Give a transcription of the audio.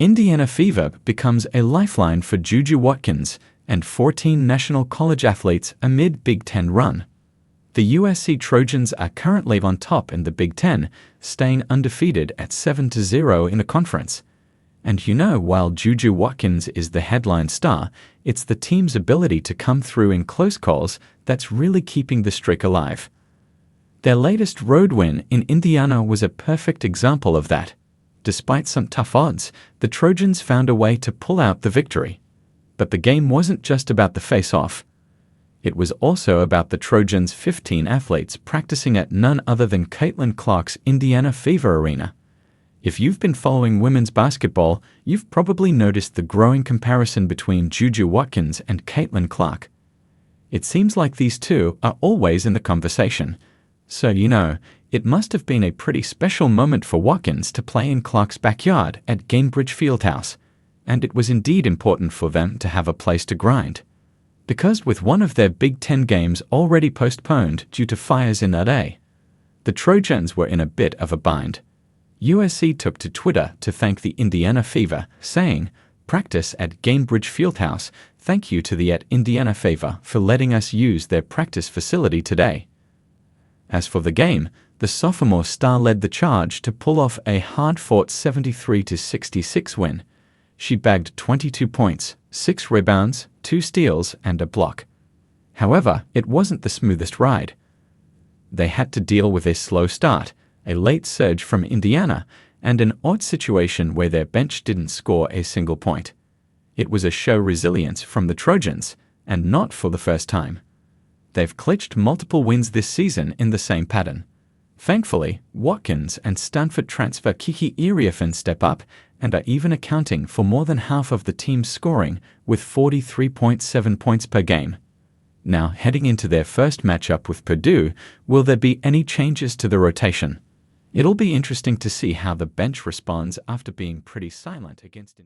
Indiana fever becomes a lifeline for Juju Watkins and 14 national college athletes amid Big Ten run. The USC Trojans are currently on top in the Big Ten, staying undefeated at 7-0 in the conference. And while Juju Watkins is the headline star, it's the team's ability to come through in close calls that's really keeping the streak alive. Their latest road win in Indiana was a perfect example of that. Despite some tough odds, the Trojans found a way to pull out the victory. But the game wasn't just about the face-off. It was also about the Trojans' 15 athletes practicing at none other than Caitlin Clark's Indiana Fever Arena. If you've been following women's basketball, you've probably noticed the growing comparison between Juju Watkins and Caitlin Clark. It seems like these two are always in the conversation. So it must have been a pretty special moment for Watkins to play in Clark's backyard at Gainbridge Fieldhouse, and it was indeed important for them to have a place to grind. Because with one of their Big Ten games already postponed due to fires in LA, the Trojans were in a bit of a bind. USC took to Twitter to thank the Indiana Fever, saying, "Practice at Gainbridge Fieldhouse. Thank you to the Indiana Fever for letting us use their practice facility today." As for the game, the sophomore star led the charge to pull off a hard-fought 73-66 win. She bagged 22 points, 6 rebounds, 2 steals, and a block. However, it wasn't the smoothest ride. They had to deal with a slow start, a late surge from Indiana, and an odd situation where their bench didn't score a single point. It was a show resilience from the Trojans, and not for the first time. They've clinched multiple wins this season in the same pattern. Thankfully, Watkins and Stanford transfer Kiki Iriafen step up and are even accounting for more than half of the team's scoring with 43.7 points per game. Now, heading into their first matchup with Purdue, will there be any changes to the rotation? It'll be interesting to see how the bench responds after being pretty silent against it.